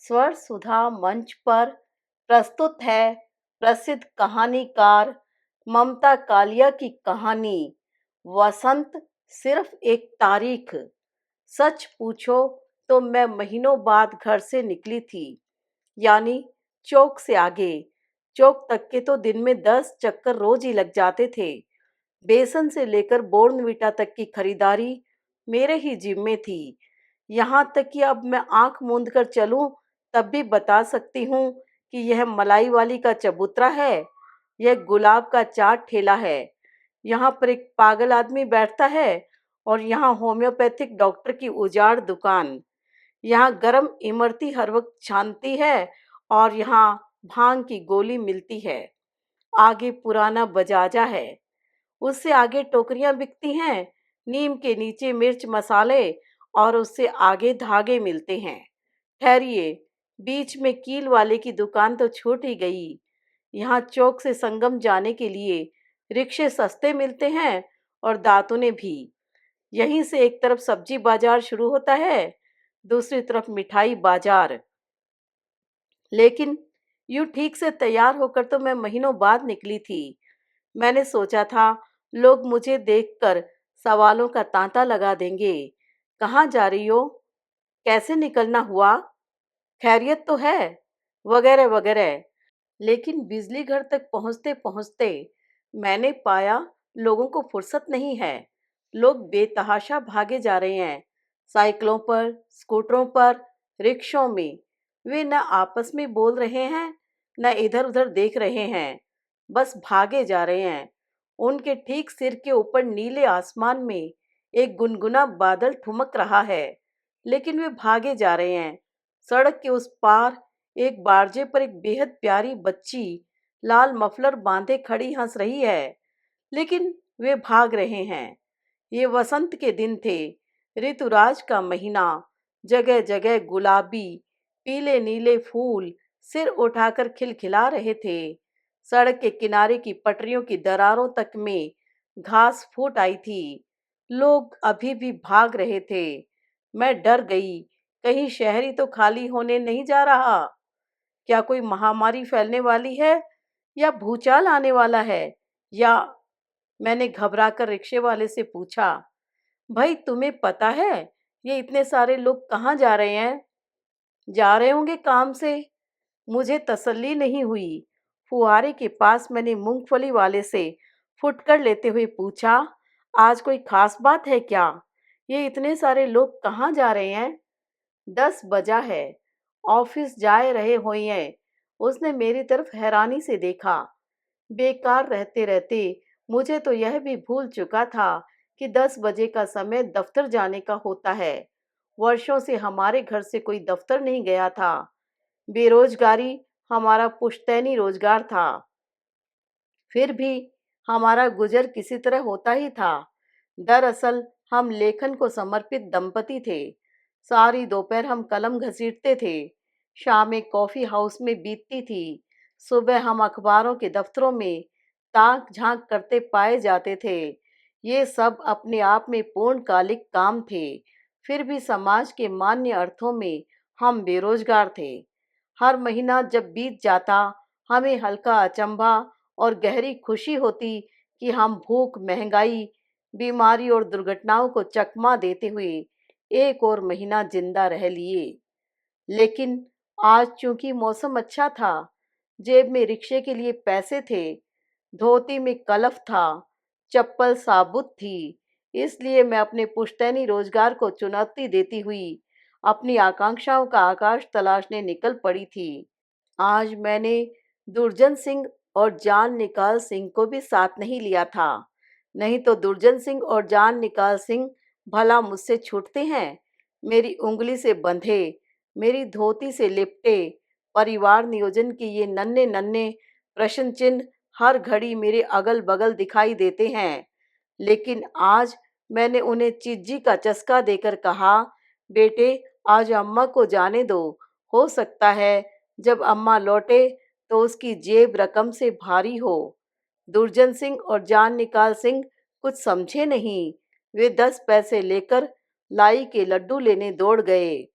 स्वर सुधा मंच पर प्रस्तुत है प्रसिद्ध कहानीकार ममता कालिया की कहानी वसंत सिर्फ एक तारीख। सच पूछो तो मैं महीनों बाद घर से निकली थी, यानी चौक से आगे। चौक तक के तो दिन में 10 चक्कर रोज ही लग जाते थे। बेसन से लेकर बोर्नवीटा तक की खरीदारी मेरे ही जिम्मे थी। यहाँ तक कि अब मैं आंख मूंद कर चलूं तब भी बता सकती हूँ कि यह मलाई वाली का चबूतरा है, यह गुलाब का चाट ठेला है, यहाँ पर एक पागल आदमी बैठता है और यहाँ होम्योपैथिक डॉक्टर की उजाड़ दुकान। यहाँ गर्म इमरती हर वक्त छानती है और यहाँ भांग की गोली मिलती है। आगे पुराना बजाजा है, उससे आगे टोकरियां बिकती हैं, नीम के नीचे मिर्च मसाले और उससे आगे धागे मिलते हैं। ठहरिए, बीच में कील वाले की दुकान तो छूट ही गई। यहाँ चौक से संगम जाने के लिए रिक्शे सस्ते मिलते हैं और दातुने भी। यहीं से एक तरफ सब्जी बाजार शुरू होता है, दूसरी तरफ मिठाई बाजार। लेकिन यूं ठीक से तैयार होकर तो मैं महीनों बाद निकली थी। मैंने सोचा था लोग मुझे देखकर सवालों का तांता लगा देंगे। कहाँ जा रही हो? कैसे निकलना हुआ? खैरियत तो है? वगैरह वगैरह। लेकिन बिजली घर तक पहुंचते पहुंचते मैंने पाया लोगों को फुर्सत नहीं है। लोग बेतहाशा भागे जा रहे हैं, साइकिलों पर, स्कूटरों पर, रिक्शों में। वे न आपस में बोल रहे हैं, न इधर उधर देख रहे हैं, बस भागे जा रहे हैं। उनके ठीक सिर के ऊपर नीले आसमान में एक गुनगुना बादल ठुमक रहा है, लेकिन वे भागे जा रहे हैं। सड़क के उस पार एक बारजे पर एक बेहद प्यारी बच्ची लाल मफलर बांधे खड़ी हंस रही है, लेकिन वे भाग रहे हैं। ये वसंत के दिन थे, ऋतुराज का महीना। जगह जगह गुलाबी पीले नीले फूल सिर उठाकर खिलखिला रहे थे। सड़क के किनारे की पटरियों की दरारों तक में घास फूट आई थी। लोग अभी भी भाग रहे थे। मैं डर गई, कहीं शहरी तो खाली होने नहीं जा रहा। क्या कोई महामारी फैलने वाली है या भूचाल आने वाला है? या मैंने घबराकर रिक्शे वाले से पूछा, भाई तुम्हें पता है ये इतने सारे लोग कहाँ जा रहे हैं? जा रहे होंगे काम से। मुझे तसल्ली नहीं हुई। फुहारे के पास मैंने मूंगफली वाले से फुटकर लेते हुए पूछा, आज कोई खास बात है क्या? ये इतने सारे लोग कहाँ जा रहे हैं? 10 बजा है, ऑफिस जाए रहे होइए। उसने मेरी तरफ हैरानी से देखा। बेकार रहते रहते मुझे तो यह भी भूल चुका था कि 10 बजे का समय दफ्तर जाने का होता है। वर्षों से हमारे घर से कोई दफ्तर नहीं गया था। बेरोजगारी हमारा पुश्तैनी रोजगार था। फिर भी हमारा गुजर किसी तरह होता ही था। दरअसल हम लेखन को समर्पित दंपति थे। सारी दोपहर हम कलम घसीटते थे, शामें कॉफी हाउस में बीतती थी, सुबह हम अखबारों के दफ्तरों में ताक झांक करते पाए जाते थे। ये सब अपने आप में पूर्णकालिक काम थे। फिर भी समाज के मान्य अर्थों में हम बेरोजगार थे। हर महीना जब बीत जाता, हमें हल्का अचंभा और गहरी खुशी होती कि हम भूख, महंगाई, बीमारी और दुर्घटनाओं को चकमा देते हुए एक और महीना जिंदा रह लिए। लेकिन आज चूंकि मौसम अच्छा था, जेब में रिक्शे के लिए पैसे थे, धोती में कलफ था, चप्पल साबुत थी, इसलिए मैं अपने पुश्तैनी रोजगार को चुनौती देती हुई अपनी आकांक्षाओं का आकाश तलाशने निकल पड़ी थी। आज मैंने दुर्जन सिंह और जान निकाल सिंह को भी साथ नहीं लिया था। नहीं तो दुर्जन सिंह और जान निकाल सिंह भला मुझसे छूटते हैं? मेरी उंगली से बंधे, मेरी धोती से लिपटे परिवार नियोजन के ये नन्हे नन्हे प्रश्न चिन्ह हर घड़ी मेरे अगल बगल दिखाई देते हैं। लेकिन आज मैंने उन्हें चिज्जी का चस्का देकर कहा, बेटे आज अम्मा को जाने दो। हो सकता है जब अम्मा लौटे तो उसकी जेब रकम से भारी हो। दुर्जन सिंह और जान निकाल सिंह कुछ समझे नहीं। वे 10 पैसे लेकर लाई के लड्डू लेने दौड़ गए।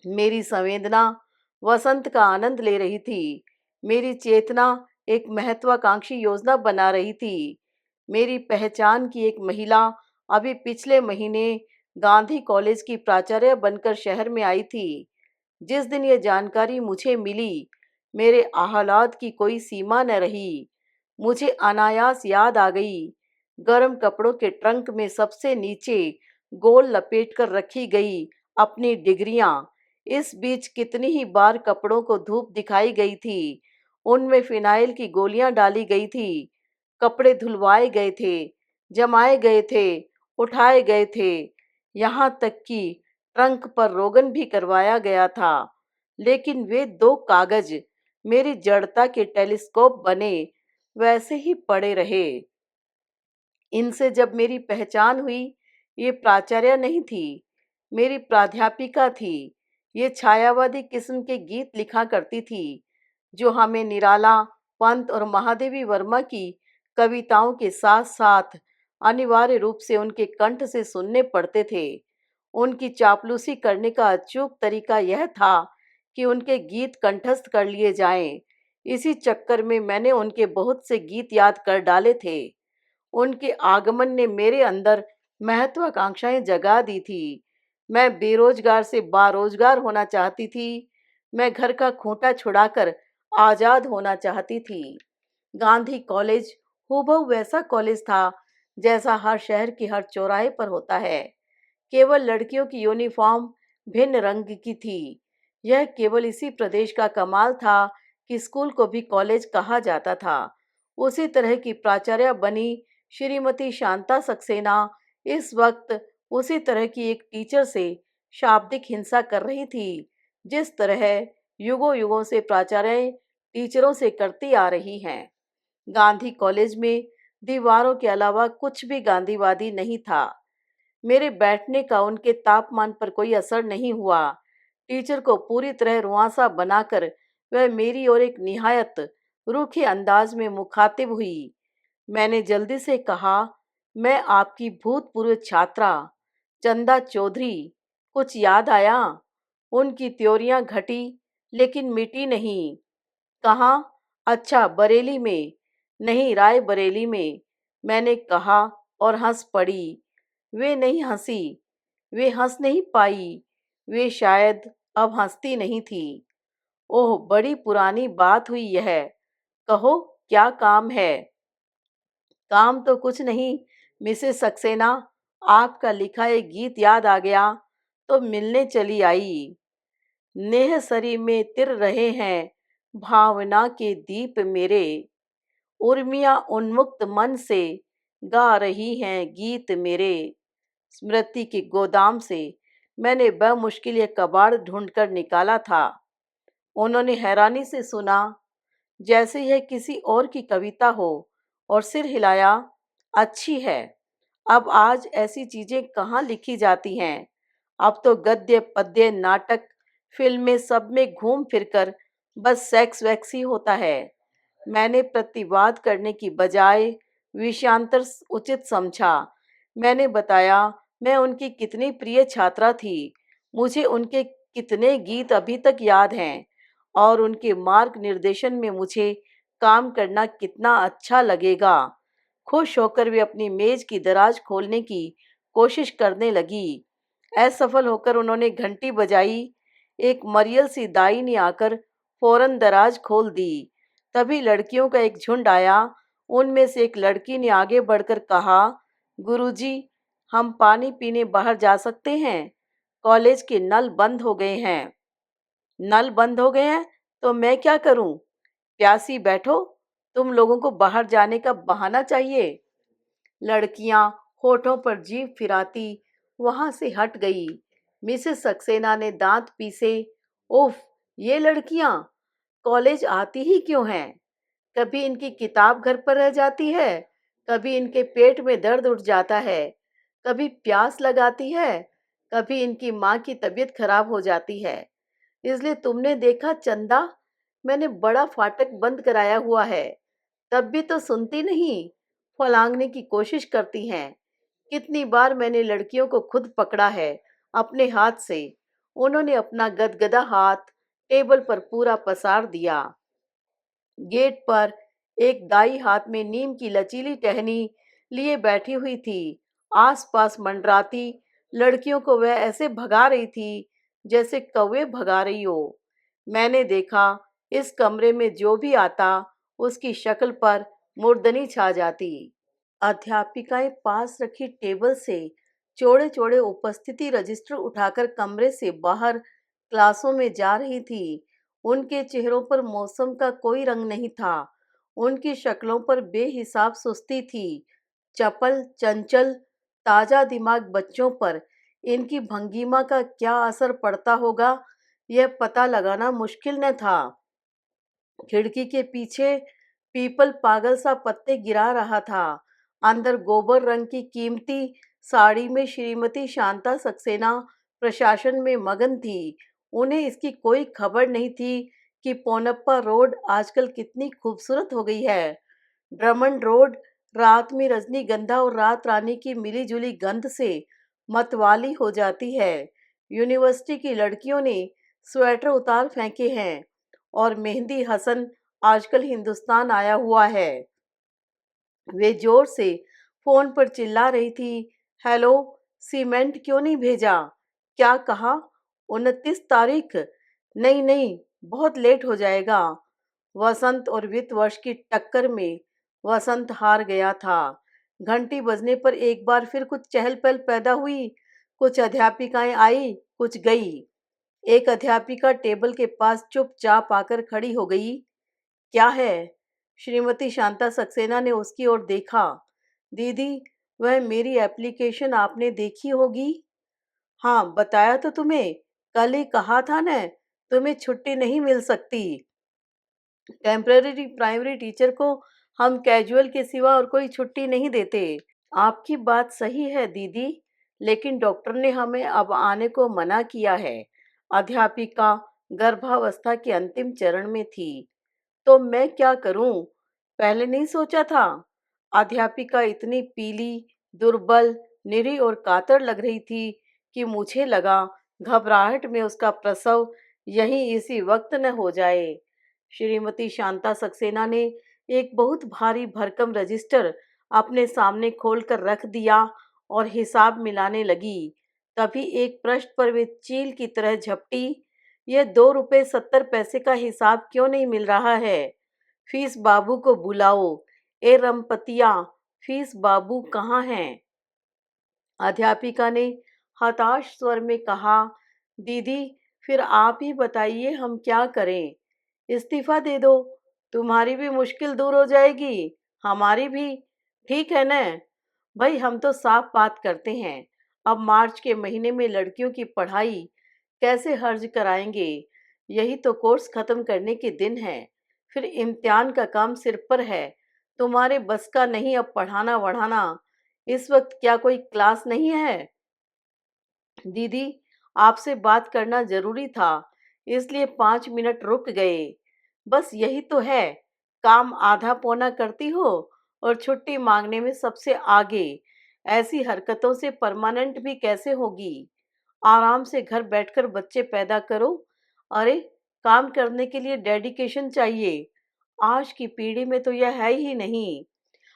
मेरी संवेदना वसंत का आनंद ले रही थी। मेरी चेतना एक महत्वाकांक्षी योजना बना रही थी। मेरी पहचान की एक महिला अभी पिछले महीने गांधी कॉलेज की प्राचार्य बनकर शहर में आई थी। जिस दिन ये जानकारी मुझे मिली, मेरे आह्लाद की कोई सीमा न रही। मुझे अनायास याद आ गई, गर्म कपड़ों के ट्रंक में सबसे नीचे गोल लपेट कर रखी गई अपनी डिग्रियां। इस बीच कितनी ही बार कपड़ों को धूप दिखाई गई थी, उनमें फिनाइल की गोलियां डाली गई थी, कपड़े धुलवाए गए थे, जमाए गए थे, उठाए गए थे, यहाँ तक कि ट्रंक पर रोगन भी करवाया गया था। लेकिन वे दो कागज मेरी जड़ता के टेलीस्कोप बने वैसे ही पड़े रहे। इनसे जब मेरी पहचान हुई, ये प्राचार्य नहीं थी, मेरी प्राध्यापिका थी। ये छायावादी किस्म के गीत लिखा करती थी, जो हमें निराला, पंत और महादेवी वर्मा की कविताओं के साथ साथ अनिवार्य रूप से उनके कंठ से सुनने पड़ते थे। उनकी चापलूसी करने का अचूक तरीका यह था कि उनके गीत कंठस्थ कर लिए जाएं। इसी चक्कर में मैंने उनके बहुत से गीत याद कर डाले थे। उनके आगमन ने मेरे अंदर महत्वाकांक्षाएं जगा दी थी। मैं बेरोजगार से बारोजगार होना चाहती थी। मैं घर का खूंटा छुड़ाकर आजाद होना चाहती थी। गांधी कॉलेज हूबहू वैसा कॉलेज था जैसा हर शहर के हर चौराहे पर होता है। केवल लड़कियों की यूनिफॉर्म भिन्न रंग की थी। यह केवल इसी प्रदेश का कमाल था कि स्कूल को भी कॉलेज कहा जाता था। उसी तरह की प्राचार्य बनी श्रीमती शांता सक्सेना इस वक्त उसी तरह की एक टीचर से शाब्दिक हिंसा कर रही थी, जिस तरह युगों युगों से प्राचार्य टीचरों से करती आ रही हैं। गांधी कॉलेज में दीवारों के अलावा कुछ भी गांधीवादी नहीं था। मेरे बैठने का उनके तापमान पर कोई असर नहीं हुआ। टीचर को पूरी तरह रुआंसा बनाकर वह मेरी ओर एक निहायत रूखे अंदाज में मुखातिब हुई। मैंने जल्दी से कहा, मैं आपकी भूतपूर्व छात्रा चंदा चौधरी। कुछ याद आया? उनकी त्योरियां घटी लेकिन मिटी नहीं। कहाँ? अच्छा, बरेली में। नहीं, राय बरेली में, मैंने कहा और हंस पड़ी। वे नहीं हंसी, वे हंस नहीं पाई, वे शायद अब हंसती नहीं थी। ओह, बड़ी पुरानी बात हुई यह। कहो, क्या काम है? काम तो कुछ नहीं मिसेस सक्सेना, आपका लिखा एक गीत याद आ गया तो मिलने चली आई। नेह सरी में तिर रहे हैं भावना के दीप मेरे, उर्मियां उन्मुक्त मन से गा रही हैं गीत मेरे। स्मृति के गोदाम से मैंने बमुश्किल ये कबाड़ ढूंढकर निकाला था। उन्होंने हैरानी से सुना, जैसे यह किसी और की कविता हो, और सिर हिलाया। अच्छी है। अब आज ऐसी चीजें कहाँ लिखी जाती हैं? अब तो गद्य, पद्य, नाटक, फिल्में सब में घूम फिरकर बस सेक्स वैक्स ही होता है। मैंने प्रतिवाद करने की बजाय विषयांतर उचित समझा। मैंने बताया, मैं उनकी कितनी प्रिय छात्रा थी। मुझे उनके कितने गीत अभी तक याद हैं और उनके मार्ग निर्देशन में मुझे काम करना कितना अच्छा लगेगा। खुश होकर वे अपनी मेज की दराज खोलने की कोशिश करने लगी। असफल होकर उन्होंने घंटी बजाई। एक मरियल सी दाई ने आकर फौरन दराज खोल दी। तभी लड़कियों का एक झुंड आया। उनमें से एक लड़की ने आगे बढ़कर कहा, गुरुजी, हम पानी पीने बाहर जा सकते हैं? कॉलेज के नल बंद हो गए हैं। नल बंद हो गए हैं तो मैं क्या करूं? प्यासी बैठो, तुम लोगों को बाहर जाने का बहाना चाहिए। लड़कियां होठों पर जीभ फिराती वहां से हट गई। मिसेस सक्सेना ने दांत पीसे। उफ, ये लड़कियां कॉलेज आती ही क्यों हैं? कभी इनकी किताब घर पर रह जाती है, कभी इनके पेट में दर्द उठ जाता है, कभी प्यास लगाती है, कभी इनकी माँ की तबीयत खराब हो जाती है। इसलिए तुमने देखा चंदा, मैंने बड़ा फाटक बंद कराया हुआ है, तब भी तो सुनती नहीं, फलांगने की कोशिश करती हैं। कितनी बार मैंने लड़कियों को खुद पकड़ा है अपने हाथ से। उन्होंने अपना गदगदा हाथ टेबल पर पूरा पसार दिया। गेट पर एक दाई हाथ में नीम की लचीली टहनी लिए बैठी हुई थी। आसपास मंडराती लड़कियों को वह ऐसे भगा रही थी जैसे कौवे भगा रही हो। मैंने देखा, इस कमरे में जो भी आता उसकी शक्ल पर मुर्दनी छा जाती। अध्यापिकाएं पास रखी टेबल से चौड़े चौड़े उपस्थिति रजिस्टर उठाकर कमरे से बाहर क्लासों में जा रही थी। उनके चेहरों पर मौसम का कोई रंग नहीं था। उनकी शक्लों पर बेहिसाब सुस्ती थी। चपल, चंचल, ताजा दिमाग बच्चों पर इनकी भंगिमा का क्या असर पड़ता होगा, यह पता लगाना मुश्किल न था। खिड़की के पीछे पीपल पागल सा पत्ते गिरा रहा था। अंदर गोबर रंग की कीमती साड़ी में श्रीमती शांता सक्सेना प्रशासन में मगन थी। उन्हें इसकी कोई खबर नहीं थी कि पोनप्पा रोड आजकल कितनी खूबसूरत हो गई है। ड्रमंड रोड रात में रजनीगंधा और रात रानी की मिली जुली गंध से मतवाली हो जाती है। यूनिवर्सिटी की लड़कियों ने स्वेटर उतार फेंके हैं और मेहंदी हसन आजकल हिंदुस्तान आया हुआ है। वे जोर से फोन पर चिल्ला रही थी, हेलो, सीमेंट क्यों नहीं भेजा? क्या कहा? 29 तारीख? नहीं नहीं, बहुत लेट हो जाएगा। वसंत और वित्त वर्ष की टक्कर में वसंत हार गया था। घंटी बजने पर एक बार फिर कुछ चहल पहल पैदा हुई। कुछ अध्यापिकाएं आई, कुछ गई। एक अध्यापिका टेबल के पास चुपचाप आकर खड़ी हो गई। क्या है? श्रीमती शांता सक्सेना ने उसकी ओर देखा। दीदी, वह मेरी एप्लीकेशन आपने देखी होगी। हाँ, बताया तो तुम्हें, कल ही कहा था न, तुम्हें छुट्टी नहीं मिल सकती। टेम्पररी प्राइमरी टीचर को हम कैजुअल के सिवा और कोई छुट्टी नहीं देते। आपकी बात सही है दीदी, लेकिन डॉक्टर ने हमें अब आने को मना किया है। अध्यापिका गर्भावस्था के अंतिम चरण में थी। तो मैं क्या करूं? पहले नहीं सोचा था? अध्यापिका इतनी पीली, दुर्बल, निरी और कातर लग रही थी कि मुझे लगा घबराहट में उसका प्रसव यहीं इसी वक्त न हो जाए। श्रीमती शांता सक्सेना ने एक बहुत भारी भरकम रजिस्टर अपने सामने खोलकर रख दिया और हिसाब मिलाने लगी। तभी एक पृष्ठ पर वे चील की तरह झपटी, ये 2 रुपए 70 पैसे का हिसाब क्यों नहीं मिल रहा है? फीस बाबू को बुलाओ। ए रमपतिया, फीस बाबू कहाँ हैं? अध्यापिका ने हताश स्वर में कहा, दीदी, फिर आप ही बताइए हम क्या करें? इस्तीफा दे दो, तुम्हारी भी मुश्किल दूर हो जाएगी, हमारी भी। ठीक है न? भाई, हम तो साफ बात करते हैं। अब मार्च के महीने में लड़कियों की पढ़ाई कैसे हर्ज कराएंगे? यही तो कोर्स खत्म करने के दिन है। फिर इम्तिहान का काम सिर पर है। तुम्हारे बस का नहीं अब पढ़ाना वढ़ाना। इस वक्त क्या कोई क्लास नहीं है? दीदी, आपसे बात करना जरूरी था, इसलिए 5 मिनट रुक गए। बस यही तो है, काम आधा पौना करती हो और छुट्टी मांगने में सबसे आगे। ऐसी हरकतों से परमानेंट भी कैसे होगी? आराम से घर बैठकर बच्चे पैदा करो। अरे, काम करने के लिए डेडिकेशन चाहिए। आज की पीढ़ी में तो यह है ही नहीं।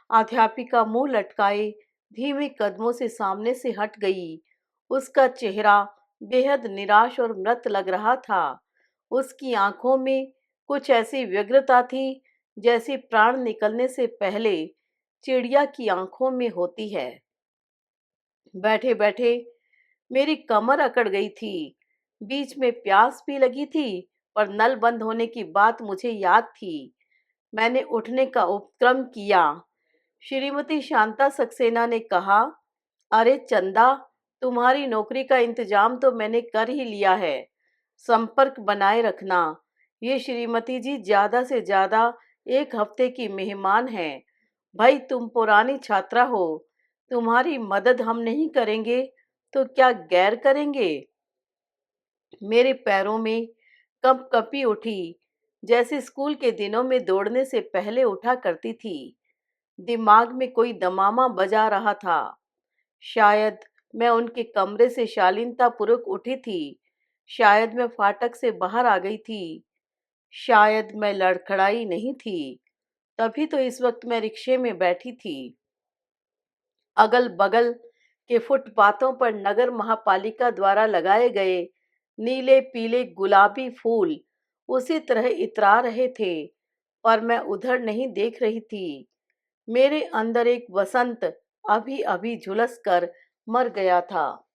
अध्यापिका मुंह लटकाए धीमे कदमों से सामने से हट गई। उसका चेहरा बेहद निराश और मृत लग रहा था। उसकी आंखों में कुछ ऐसी व्यग्रता थी जैसी प्राण निकलने से पहले चिड़िया की आंखों में होती है। बैठे बैठे मेरी कमर अकड़ गई थी। बीच में प्यास भी लगी थी, पर नल बंद होने की बात मुझे याद थी। मैंने उठने का उपक्रम किया। श्रीमती शांता सक्सेना ने कहा, अरे चंदा, तुम्हारी नौकरी का इंतजाम तो मैंने कर ही लिया है। संपर्क बनाए रखना। ये श्रीमती जी ज्यादा से ज्यादा 1 हफ्ते की मेहमान हैं। भाई, तुम पुरानी छात्रा हो, तुम्हारी मदद हम नहीं करेंगे तो क्या गैर करेंगे? मेरे पैरों में कंपकपी उठी, जैसे स्कूल के दिनों में दौड़ने से पहले उठा करती थी। दिमाग में कोई दमामा बजा रहा था। शायद मैं उनके कमरे से शालीनतापूर्वक उठी थी। शायद मैं फाटक से बाहर आ गई थी, शायद मैं लड़खड़ाई नहीं थी, तभी तो इस वक्त मैं रिक्शे में बैठी थी। अगल-बगल के फुटपाथों पर नगर महापालिका द्वारा लगाए गए नीले-पीले गुलाबी फूल उसी तरह इतरा रहे थे, पर मैं उधर नहीं देख रही थी। मेरे अंदर एक वसंत अभी-अभी झुलस कर मर गया था।